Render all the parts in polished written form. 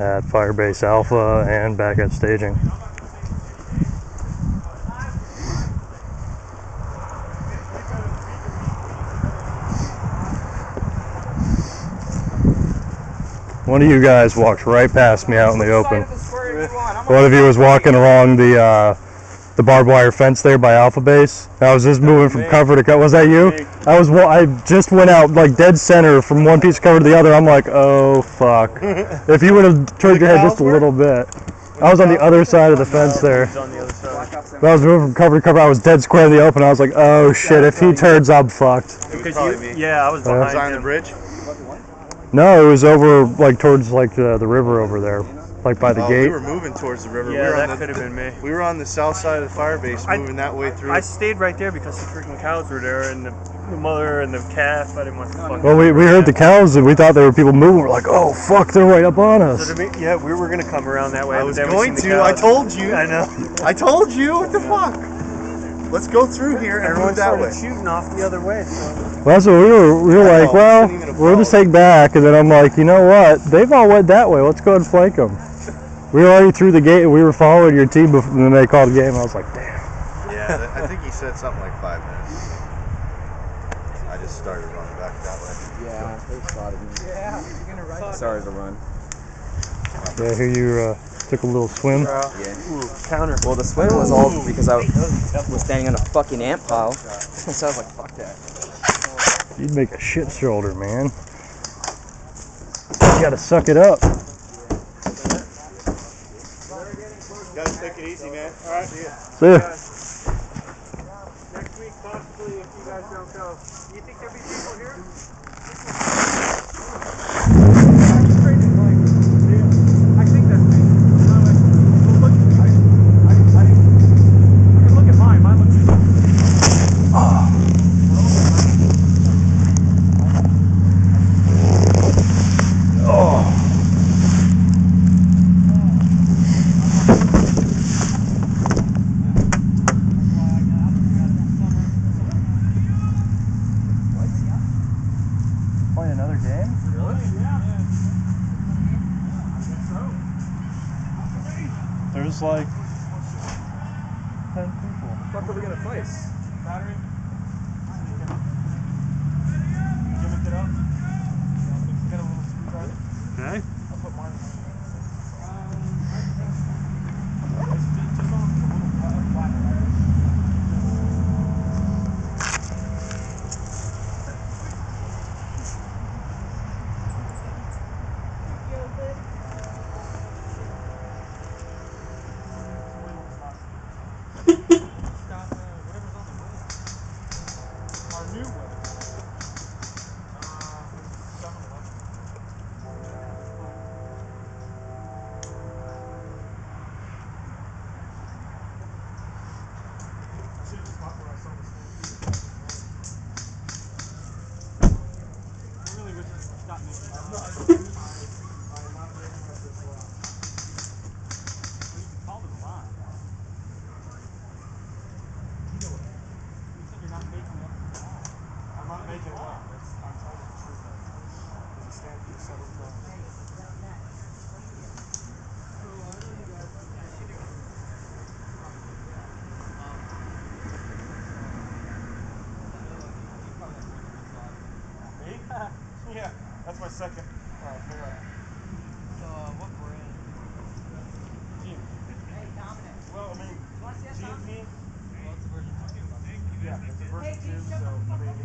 at Firebase Alpha and back at staging. One of you guys walked right past me out in the open. One of you was walking along the barbed wire fence there by Alpha Base. I was just moving from cover to cover. Was that you? I just went out like dead center from one piece of cover to the other. I'm like, oh fuck. If you would have turned your head just a little bit. I was on the other side of the fence there. But I was moving from cover to cover. I was dead square in the open. I was like, oh shit, if he turns, I'm fucked. Yeah, I was behind the bridge. No, it was over like towards like the river over there, like by the gate. We were moving towards the river. Yeah, that could have been me. We were on the south side of the fire base, moving that way through. I stayed right there because the freaking cows were there, and the mother and the calf. I didn't want to fuck. Well, we heard the cows and we thought there were people moving. We're like, oh fuck, they're right up on us. So yeah, we were gonna come around that way. I was going to. I told you. I know. I told you. What the fuck? Let's go through here and move that way. Shooting off the other way. So. Well, that's what we were like, well, we'll just take back. And then I'm like, you know what? They've all went that way. Let's go and flank them. We were already through the gate. We were following your team before, and then they called the game. I was like, damn. Yeah, I think he said something like 5 minutes. I just started running back that way. Yeah, they spotted me. Yeah, you're gonna run. I started to run. Yeah, here you took a little swim. Yeah. Ooh, counter. Well, the swim was all because I was standing on a fucking ant pile. So I was like, fuck that. You'd make a shit shoulder, man. You gotta suck it up. Guys, take it easy, man. All right, see ya. See ya. Next week, possibly, if you guys don't go. Do you think there'll be people here? I think that's me. Look at mine. Mine looks. Playing another game? Really? Yeah. There's like 10 people. What are we gonna place? Battery. Gimmick it up. Get a little screwdriver. Okay. I'll put mine. Yeah, that's my second. What brand? GMP. Hey, Dominic. Well, I mean, GMP. Well, it's a version 2. Yeah, it's a version 2, so I mean,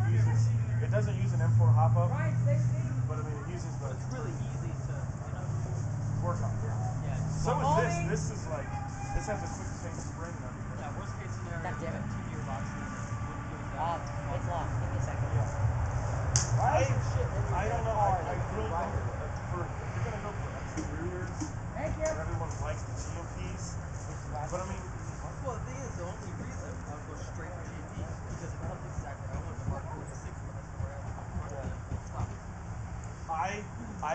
it doesn't use an M4 hop-up, but I mean, it uses the... It's really easy to, work on, yeah. So is this. This is like, this has a quick change spring and everything. Yeah, worst case scenario, God damn it. 2 gearboxes. It's locked. Give me a second. Yeah. I don't know. I really don't. If you're gonna go for exteriors, everyone likes the GMPs. But I mean, well, the thing is, the only reason I would go straight for GMP because it comes exactly. I want the Mark 46, but that's where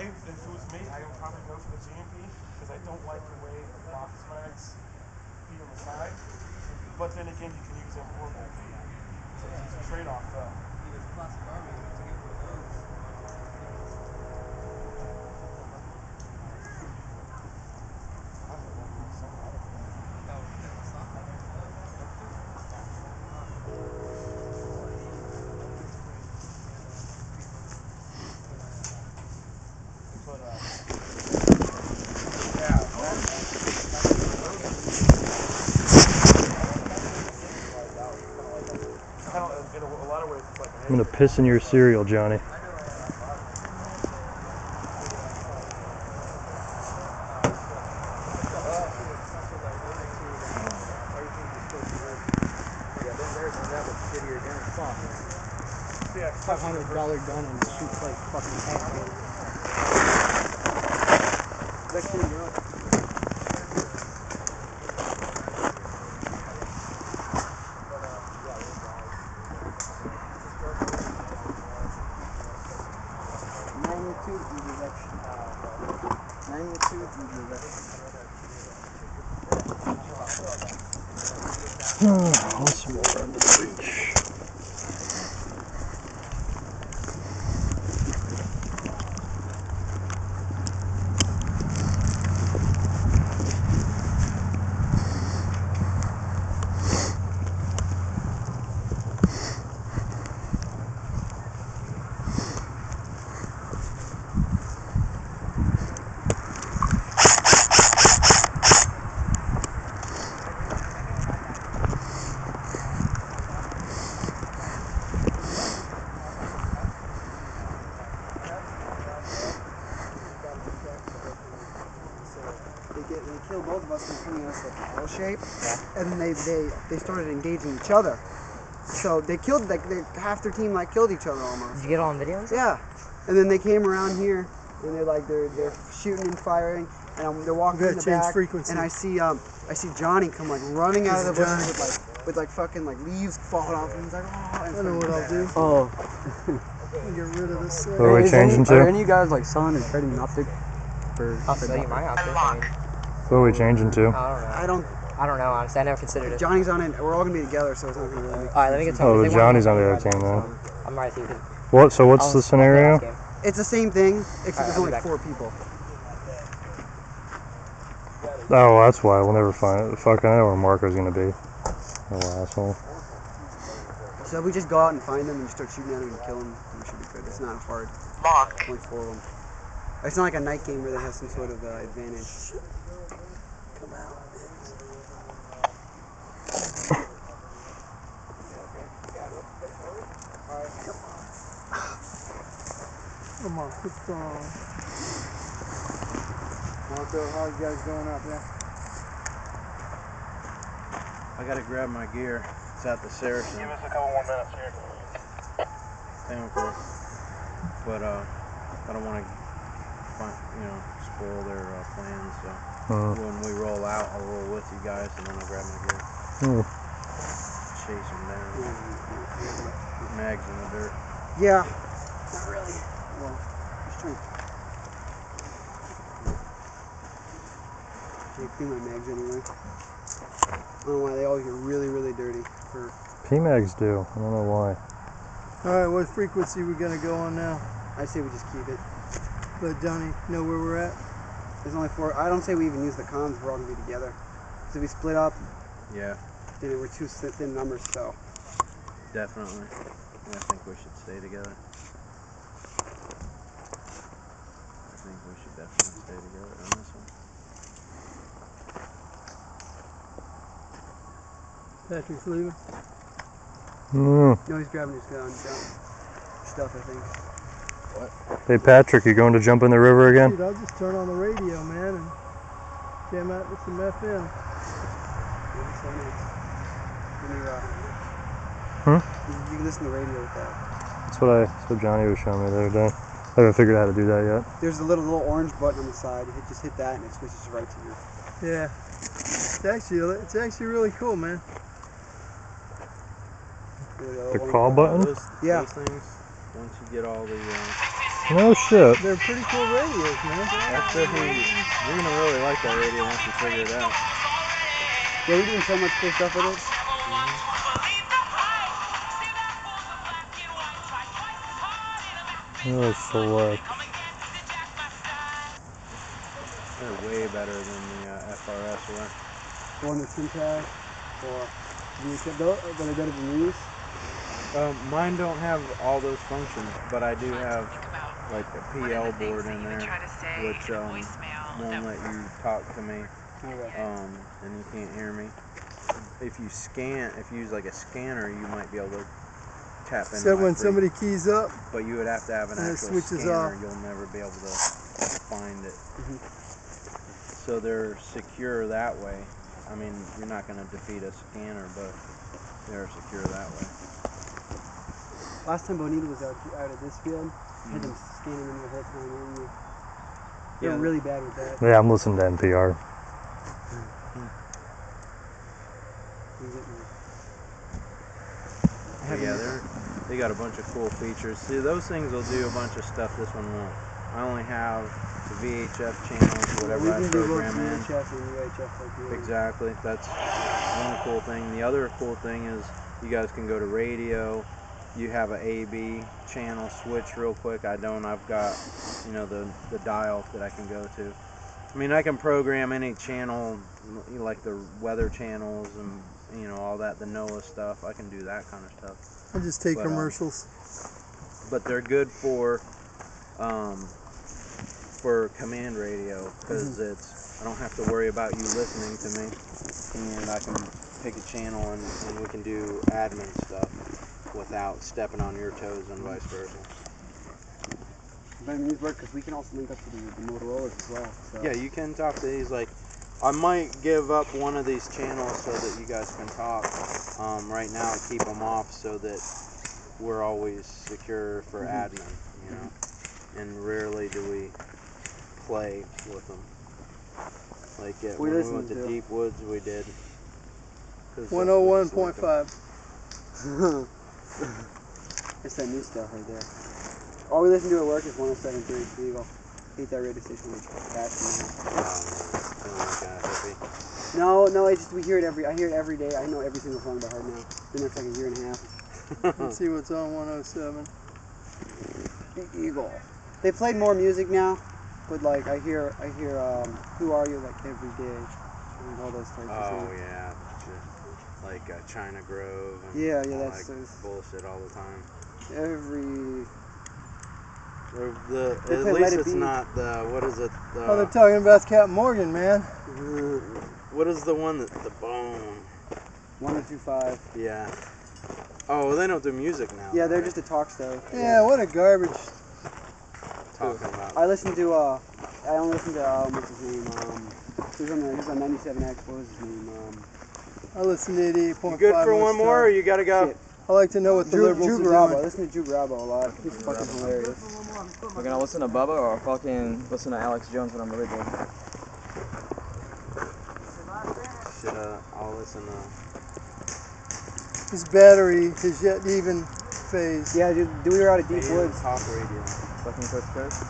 if it was me, I would probably go for the GMP because I don't like the way the box mags feed on the side. But then again, you can use M4 back. So it's a trade-off though. There's classic army to get rid of those. I'm gonna piss in your cereal, Johnny. $500 gun and shoots like fucking tank. Next thing you know. Magnitude and direction. Magnitude and direction. Once more on the bridge. They killed both of us and putting us like an L shape, and then they started engaging each other. So they killed half their team killed each other almost. Did you get all on videos? Yeah, and then they came around here and they're shooting and firing, and they're walking in the back, frequency. and I see Johnny come running out of the bushes with fucking leaves falling off, and he's like, oh. I know what I'll do. Oh. Get rid of this. What are we changing to? Are any of you guys selling and trading optic? I'll sell you my optic. What are we changing to? I don't know, honestly. I never considered it. Johnny's on it. We're all gonna be together, so it's not gonna really make Alright, let me get some. Oh, Johnny's on the other team then. I'm right here. What? So what's the scenario? It's the same thing, except there's I'll only be back. 4 people. Oh, that's why we'll never find it. Fuck, I know where Marco's gonna be. Oh, asshole. So we just go out and find them and just start shooting at them and kill them. We should be good. It's not hard. Only 4 of them. It's not like a night game where they have some sort of advantage. Come out. Come on, what's going on? Marco, how you guys doing out there? I gotta grab my gear. It's at the Saracen. Give us a couple more minutes here. Thank you. But I don't want to spoil their plans. So when we roll out, I'll roll with you guys, and then I'll grab my gear. Chase them down. Mags in the dirt. Yeah. Not really. Well, just trying to clean my mags anyway. I don't know why they always get really, really dirty. PMags do. I don't know why. Alright, what frequency we gonna go on now? I say we just keep it. Let Johnny know where we're at. There's only 4. I don't say we even use the comms. We're all gonna be together. So if we split up, Yeah, then we're too thin numbers. So definitely. Yeah, I think we should stay together. I think we should definitely stay together on this one. Patrick's leaving. no, he's grabbing his gun stuff. I think. Hey Patrick, you going to jump in the river again? Dude, I'll just turn on the radio, man, and jam out with some FM. You can listen to the radio with that. That's what Johnny was showing me the other day. I haven't figured out how to do that yet. There's a little orange button on the side. You just hit that and it switches right to you. Yeah. It's actually really cool, man. The call button? Those things, once you get all the... No shit. They're pretty cool radios, man. That's definitely... You're going to really like that radio once you figure it out. Yeah, we're doing so much cool stuff with it. Oh, select. They're way better than the FRS one. The one that's intact, or that are better than these. Mine don't have all those functions, but I do have like a PL board in there, which won't let you talk to me, and you can't hear me. If you use like a scanner, you might be able to tap into Except my when somebody keys up. but you would have to have an and it actual switches scanner. off. You'll never be able to find it. So they're secure that way. I mean, you're not going to defeat a scanner, but they're secure that way. Last time Bonita was out of this field, I had them scanning them the whole time. They're really bad with that. Yeah, I'm listening to NPR. Yeah, they got a bunch of cool features. See, those things will do a bunch of stuff this one won't. I only have the VHF channels, whatever I program in. VHF and UHF like Exactly. That's one cool thing. The other cool thing is you guys can go to radio. You have an AB channel switch real quick. I don't. I've got, you know, the dial that I can go to. I mean, I can program any channel, you know, like the weather channels and, you know, all that, the NOAA stuff. I can do that kind of stuff. I just take But, commercials. But they're good for command radio, because I don't have to worry about you listening to me, and I can pick a channel and we can do admin stuff without stepping on your toes and vice versa. But I mean, these work because we can also link up to the Motorola's as well. So. Yeah, you can talk to these. Like, I might give up one of these channels so that you guys can talk right now and keep them off so that we're always secure for admin, you know. And rarely do we play with them. Like when we went to Deep Woods, we did. 101.5. It's that new stuff right there. All we listen to at work is 107.3 Eagle. Hate that radio station. No, we hear it I hear it every day. I know every single song by heart now. Been there for like a year and a half. Let's see what's on 107. Eagle. They played more music now, but like I hear Who Are You like every day. And all those types of things. Oh yeah, like China Grove. And yeah, that's bullshit all the time. Every. At least it's not the, what is it? Oh, they're talking about Captain Morgan, man. What is the one that the bone? 102.5. Yeah. Oh, well, they don't do music now. Yeah, they're right? just a talk show. Yeah, what a garbage. Talking about. I listen to I only listen to what's his name? He was on 97X. What was his name? I listen to 88.5. You good for one more, or you gotta go? Shit. I like to know what the liberals Drew are Garabo. I doing. listen to Drew Garabo a lot. He's fucking hilarious. We're gonna listen to Bubba or fucking listen to Alex Jones when I'm really good. I'll listen to. His battery is yet even phase. Yeah, dude, we were out at Deep Woods. Talk radio. Fucking Chris.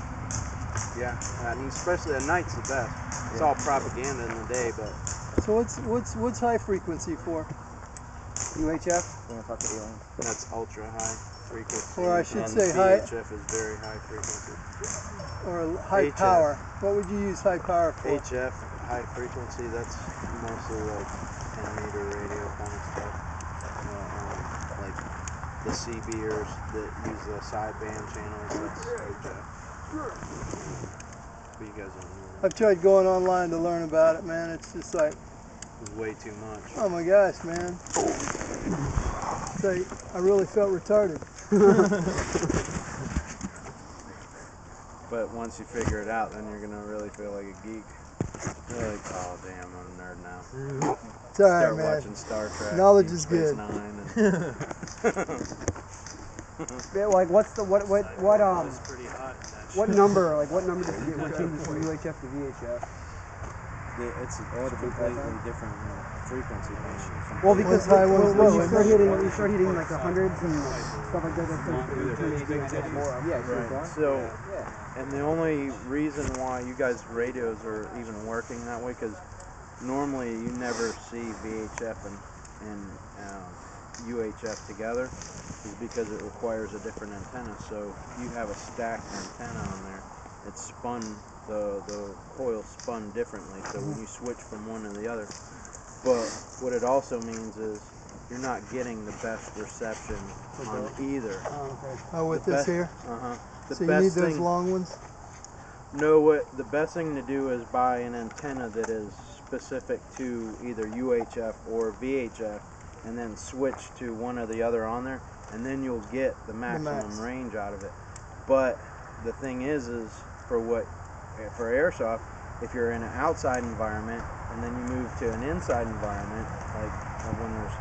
Yeah, and especially at night's the best. It's all propaganda in the day, but. So what's high frequency for? UHF? Gonna fuck with alien. That's ultra high frequency. Or I should and say high. VHF is very high frequency. Or high HF. power. What would you use high power for? HF, high frequency, that's mostly like 10-meter radio kind of stuff. Like the CBers that use the sideband channels, that's HF. But you guys don't know that. I've tried going online to learn about it, man. It's just like, It's way too much. oh my gosh, man. It's like, I really felt retarded. But once you figure it out, then you're gonna really feel like a geek. You're like, oh damn, I'm a nerd now. It's alright, Start man. watching Star Trek. Knowledge Deep is Space good. Nine, Yeah, like what's the what it's pretty hot. what number does it get? What changes from UHF to VHF? It's all the completely different frequency band. Well, because high one's low, you isn't start hitting like the hundreds and stuff like that. That's more. Yeah, Right. So, and the only reason why you guys' radios are even working that way, because normally you never see VHF and UHF together, is because it requires a different antenna. So you have a stacked antenna on there. It's spun, the coil spun differently, so when you switch from one to the other. But what it also means is you're not getting the best reception on either. Oh, okay. Oh, with The this best- here? Uh-huh. The So you best need those thing, long ones? No, what the best thing to do is buy an antenna that is specific to either UHF or VHF, and then switch to one or the other on there. and then you'll get the maximum max. range out of it. But the thing is for airsoft, if you're in an outside environment and then you move to an inside environment, like when there's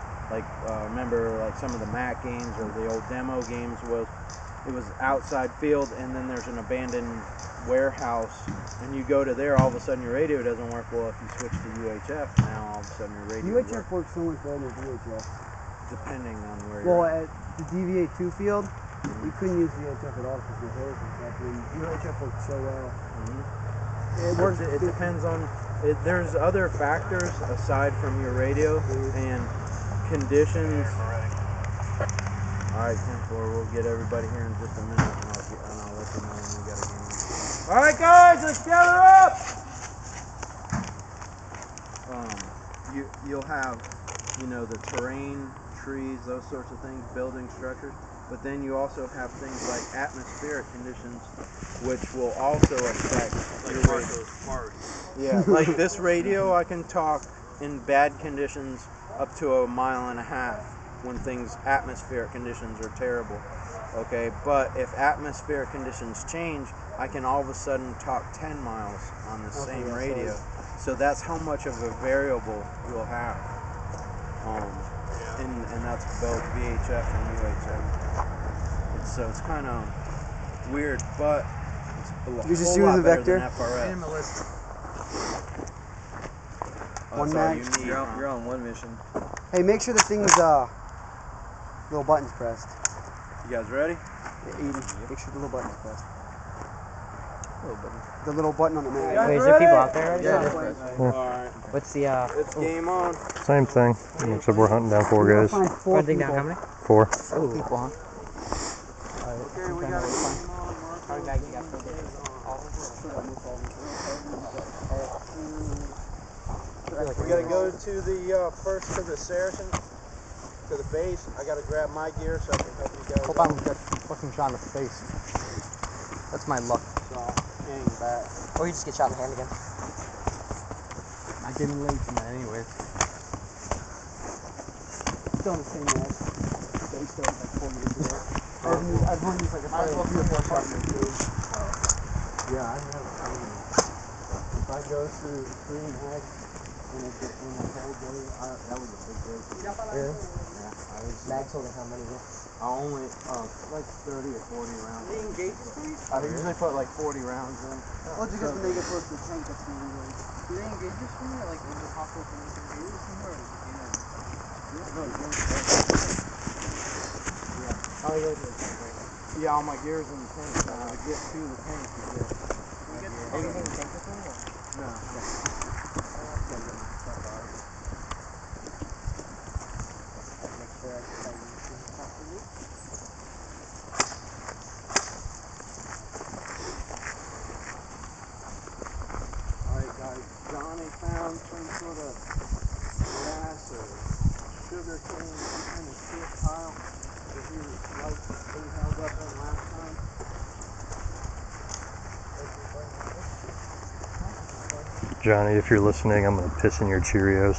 remember like some of the Mac games or the old demo games it was outside field, and then there's an abandoned warehouse, and you go to there, all of a sudden your radio doesn't work. Well, if you switch to UHF, now all of a sudden your radio UHF works so much better than VHF. depending on where Well, you're at. at the DV8 field, you couldn't use VHF at all because my hair was up, and UHF worked so well. It works. It depends on there's other factors aside from your radio and conditions. Alright, 10-4, we'll get everybody here in just a minute, and I'll let you know when we got a game. Alright guys, let's gather up! You'll have, the terrain, trees, those sorts of things, building structures, but then you also have things like atmospheric conditions, which will also affect your radio. Yeah, like this radio, I can talk in bad conditions up to 1.5 miles when atmospheric conditions are terrible. Okay, but if atmospheric conditions change, I can all of a sudden talk 10 miles on the same radio. So that's how much of a variable you'll have. And that's both VHF and UHF. So it's kind of weird, but it's a You just whole use lot a better vector? than FRS. One That's all mag. you need, You're on one mission. Hey, make sure the thing's little button's pressed. You guys ready? The 80. Make sure the little button's pressed. The little button on the mag. Wait, is there people out there already? Yeah. Alright. What's the It's game on. Same thing, except we're hunting down 4 guys. Find four Hunting down people. how many? 4. Four people, huh? Okay, we got a game on. How many bags you got? We gotta go to the first to the Saracen, to the base. I gotta grab my gear so I can help you guys. Hope I don't get fucking shot in the face. That's my luck. Hang back. Or you just get shot in the hand again. I didn't late from that anyways. Still in the same match. They started like 4 years ago. I've run these like a 3 or 4 shot in the face. Yeah, I have. If I go through 3 mags in a whole day, that was a big day. Yeah. Yeah, I was. Mags holding how many? I only like 30 or 40 rounds. I usually put like 40 rounds in. Well, it's because when they get close to the tank, that's when we really. Do they engage this somewhere? Like, is it possible for them to engage this somewhere? Or is it, Yeah, all my gear's in the tank now. To get to the tank, you get. everything in the tank this one? Or? No. Make sure I can tell you properly. Alright guys, Johnny found some sort of grass or sugar cane, some kind of shit pile that he was like being held up in last time. Johnny, if you're listening, I'm gonna piss in your Cheerios.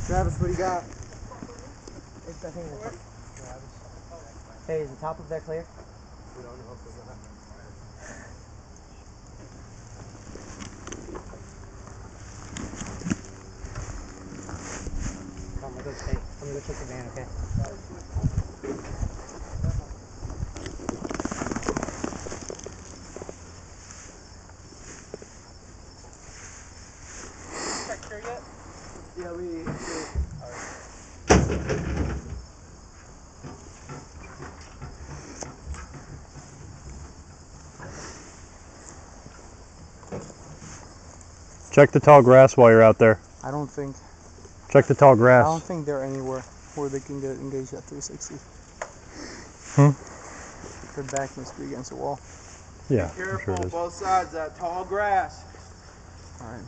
Travis, what do you got? It's, I think it's a Hey, is the top of that clear? We don't know if we're gonna. I'm gonna go check the van, okay? Yeah, we. Check the tall grass while you're out there. I don't think Check the tall grass. they're anywhere where they can get engaged at 360. Their back must be against the wall. Yeah, Be I'm careful, sure it is. both sides, that tall grass. Alright.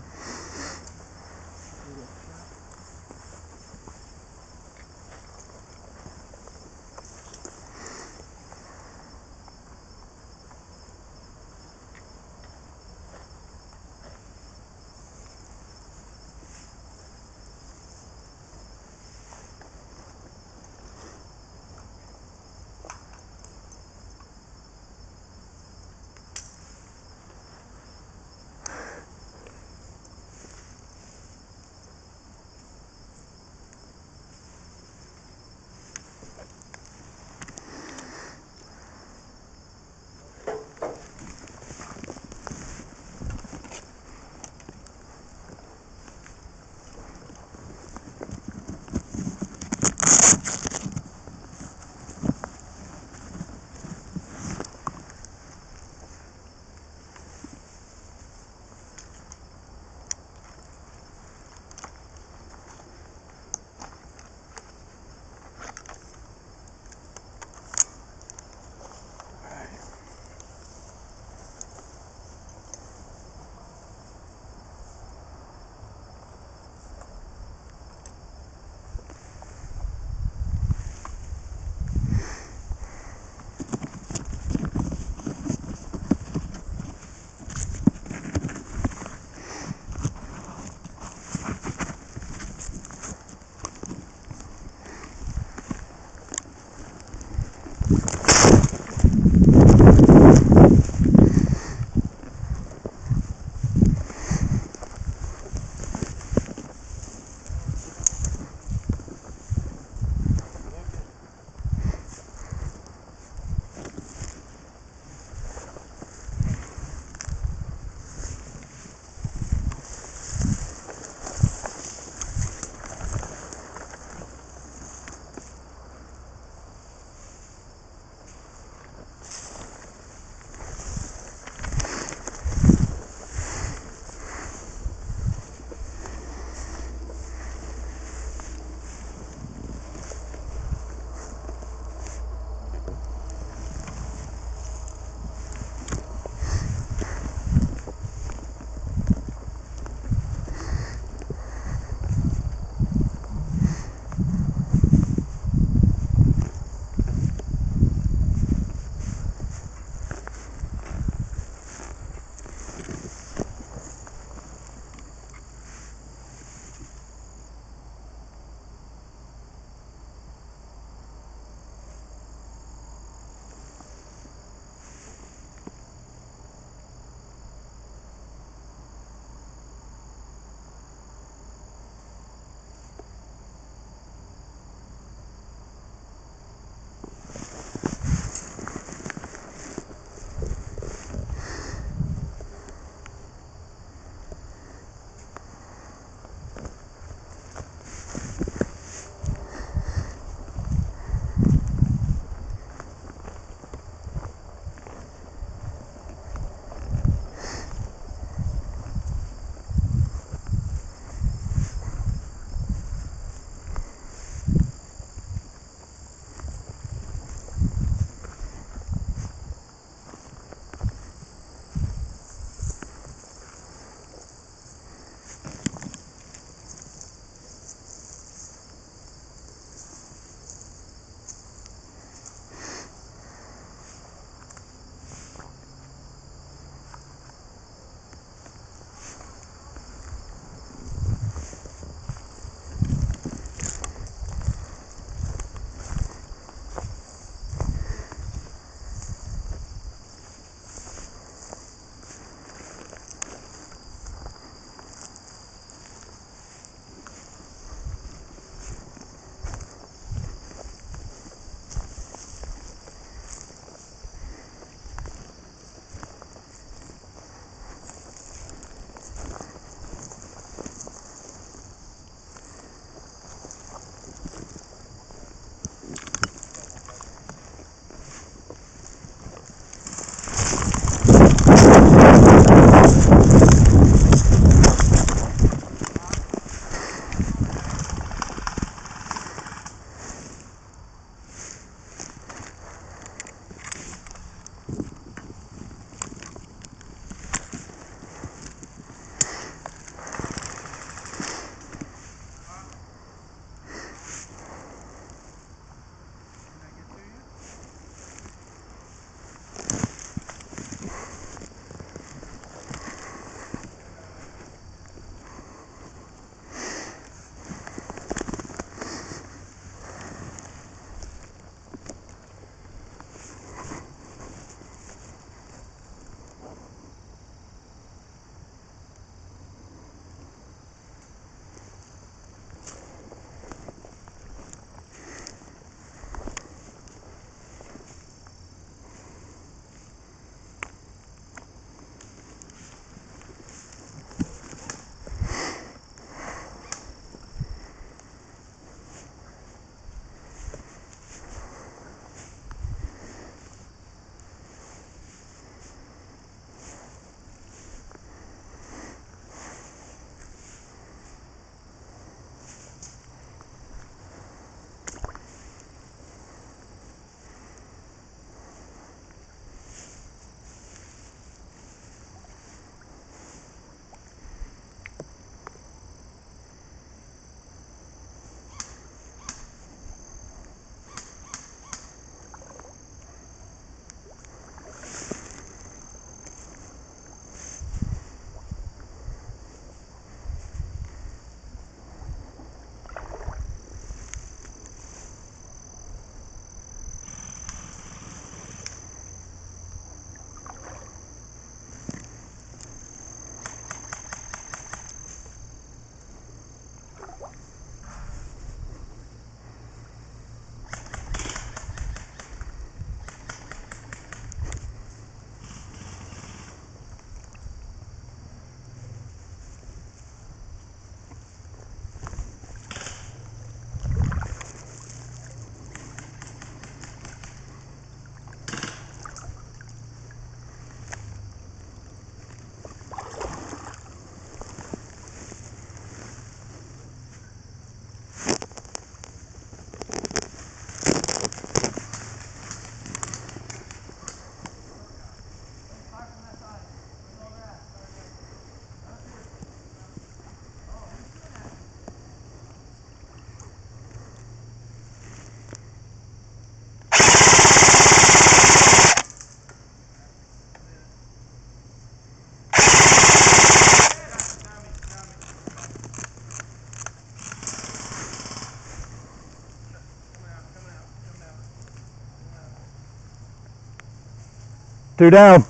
2 down.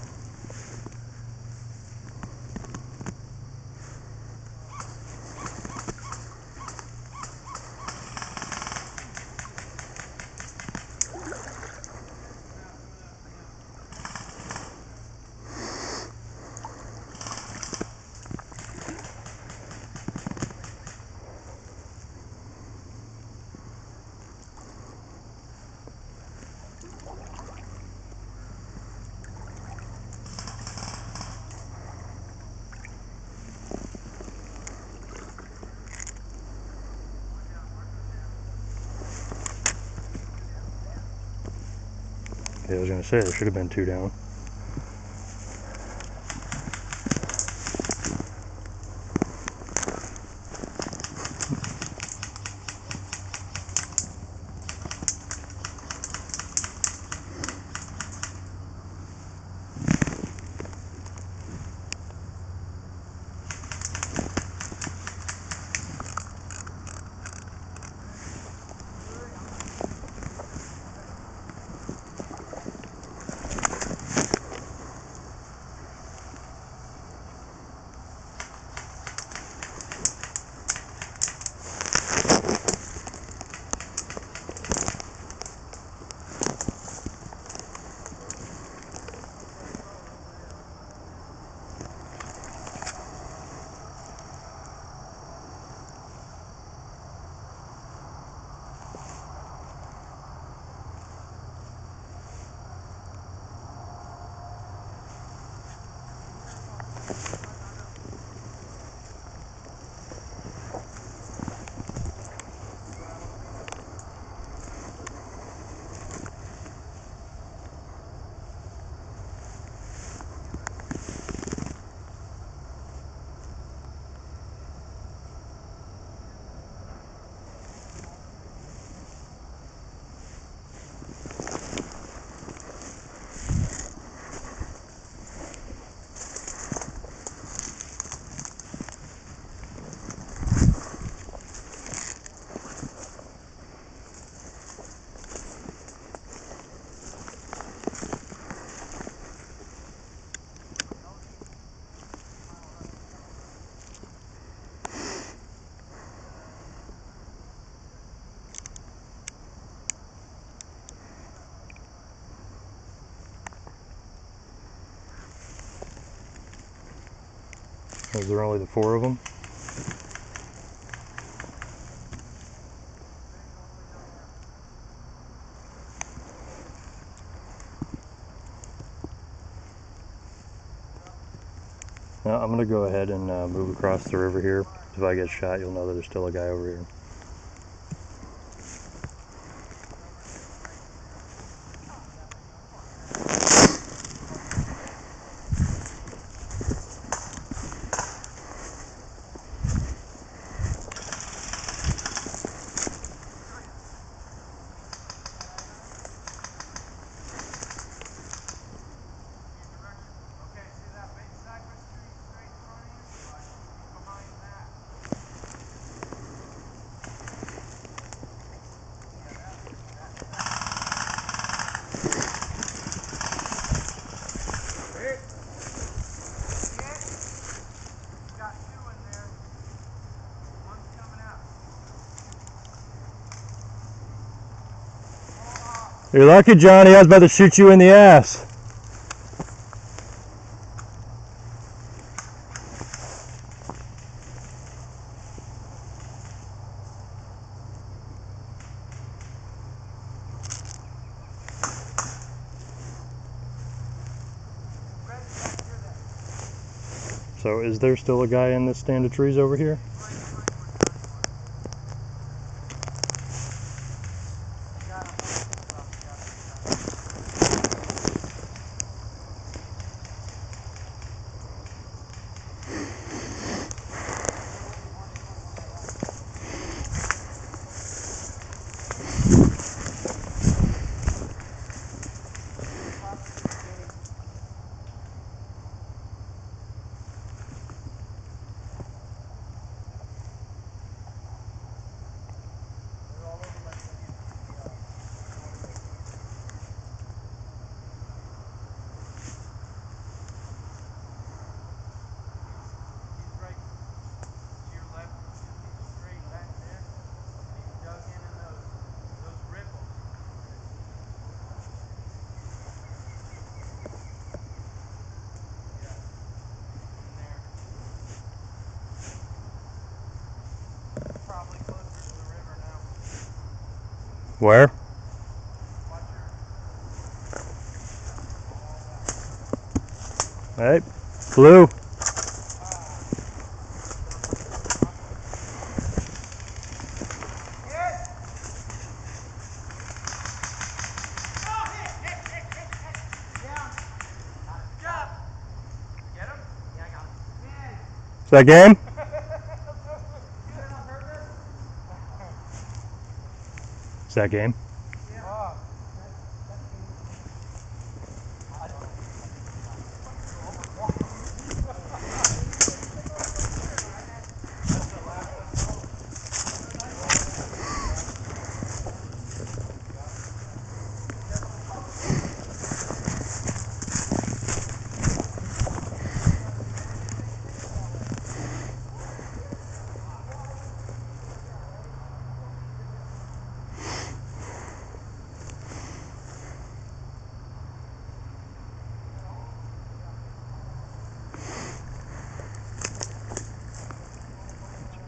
Yeah, I was gonna say there should have been 2 down. Is there only the 4 of them? Now I'm going to go ahead and move across the river here. If I get shot, you'll know that there's still a guy over here. You're lucky, Johnny. I was about to shoot you in the ass. So is there still a guy in this stand of trees over here? Where? Hey, blue. Is that game? Is that game?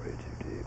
Way too deep.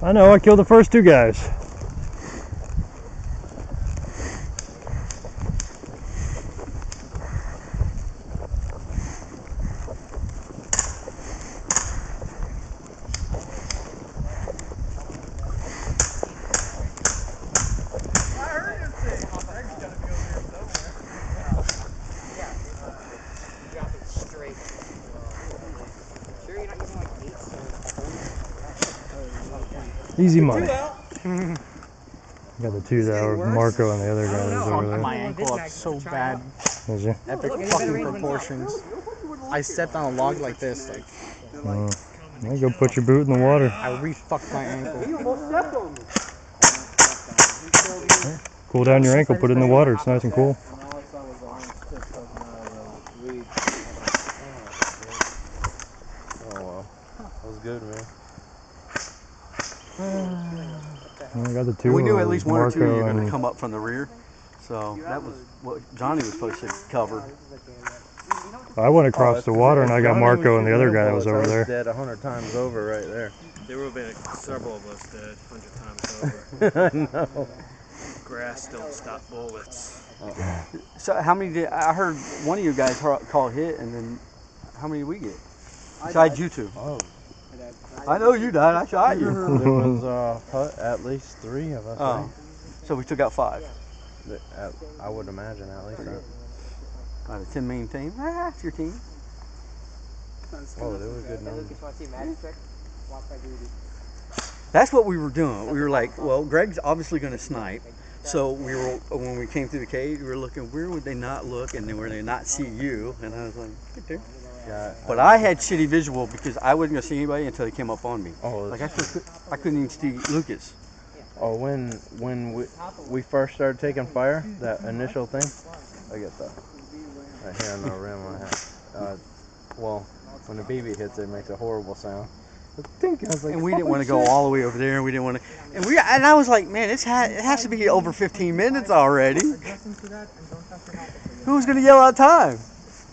I know, I killed the first two guys. Easy money. Got the two that were Marco and the other guy was over there. My ankle up so bad. Did you? Epic fucking proportions. I stepped on a log like this, like. Yeah, go put your boot in the water. I re-fucked my ankle. Cool down your ankle, put it in the water. It's nice and cool. Oh well, that was good, man. I got the two. We knew at least one or two Marco of you were going and- to come up from the rear, so that was what Johnny was supposed to cover. I went across the water and I got Marco and the other guy that was over there. Dead 100 times over right there. There would have been several of us dead 100 times over. I know. Grass don't stop bullets. So how many did I heard one of you guys call hit, and then how many did we get? Besides you two. Oh. I know you died. I shot you. There was at least 3 of us. Oh, so we took out 5. I would imagine at least that. Out of 10 main team. Half your team. Oh, there was good numbers. That's what we were doing. We were like, well, Greg's obviously going to snipe. So we were, when we came through the cave, we were looking, where would they not look and then where they not see you? And I was like, right there. Yeah, But I had shitty visual because I wasn't going to see anybody until they came up on me. Oh, Like I couldn't even see Lucas. oh, when we first started taking fire, that initial thing, I get that right here on the rim I have. Well, when the BB hits, it makes a horrible sound. I was like, And we didn't want to go all the way over there. And we didn't want to. And I was like, man, it has to be over 15 minutes already. Who's going to yell out time?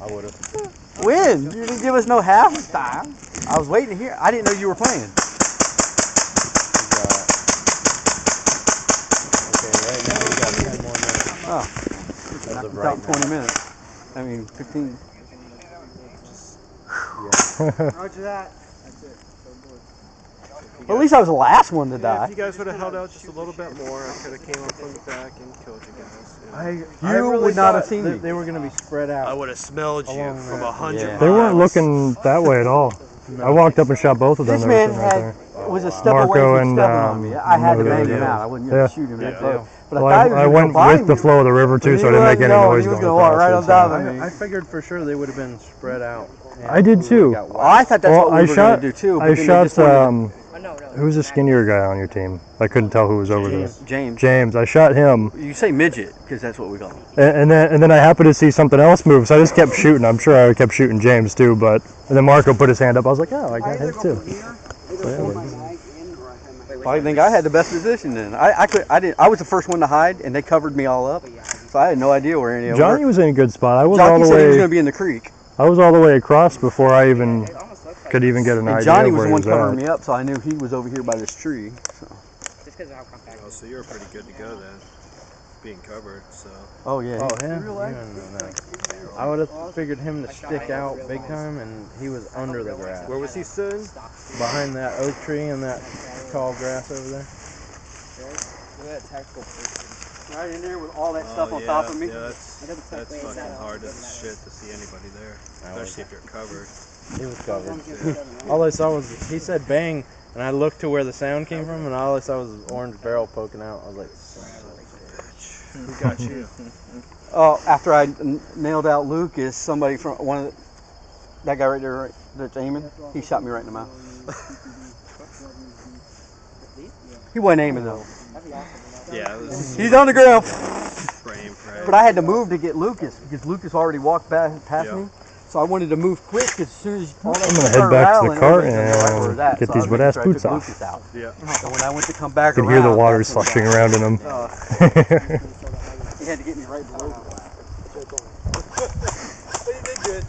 I would have. When? You didn't give us no half time. I was waiting to hear. I didn't know you were playing. Okay, right now we got 10 more minutes. Oh, As of about right 20 minutes. I mean, 15. Roger that. Well, at least I was the last one to Yeah, die. if you guys would have held out just a little bit more, I could have came up from the back and killed you guys. You would not have seen me. They were going to be spread out. I would have smelled you Along from that. 100 Yeah. miles. They weren't looking that way at all. I walked up and shot both of them. This They were man sitting right had there. was a step Marco away from and, stepping on me. I had to who bang the him other out. I wasn't going Yeah. to shoot him that Yeah. close. But Well, I thought he was I gonna went go by with the me. flow of the river too, But so he I didn't make wasn't any going. noise He was going gonna walk right on across. top of me. I figured for sure they would have been spread out. I did too. Got Oh, I thought that's Well, what we I were shot. going to do too. But I then they shot. just wanted Who's the skinnier guy on your team? I couldn't tell who was over there. James. James. I shot him, You say midget because that's what we call him. and then I happened to see something else move, so I just kept shooting. I'm sure I kept shooting James too, but and then Marco put his hand up. I was like, oh, I got him too. Well, I think I had the best position then. I was the first one to hide, and they covered me all up, so I had no idea where any of them Johnny were. was in a good spot. I was all Johnny the said he was way. going to be in the creek, I was all the way across before I even could even get an and idea Johnny of was where the he one was covering at. me up, so I knew he was over here by this tree. So. Oh, so you were pretty good to go then, being covered. So Oh yeah. Oh, him? You don't know. I would have figured him to stick out big time, and he was under the grass. where was he sitting? Behind that oak tree and that tall grass over there. Right in there with all that stuff on yeah, top of me. Yeah, that's fucking hard as shit to see anybody there, especially if you're covered. He was covered. All I saw was, he said bang, and I looked to where the sound came from, and all I saw was an orange barrel poking out. I was like, Who got you? Oh, after I nailed out Lucas, somebody from one of that guy right there, right, that's aiming, he shot me right in the mouth. He wasn't aiming though. Yeah, it was He's on the ground. frame, right? But I had to move to get Lucas because Lucas already walked past Yeah. me. So I wanted to move quick because as soon as all that I'm gonna shit head started back to the rattling, cart everybody's gonna know right where and it's at. get So these I was wet-ass making boots sure I off. took Lucas out. Yeah. So when I went to come back You could around, hear the water that's when sloshing Johnny- around in them. He had to get me right below. But you did good.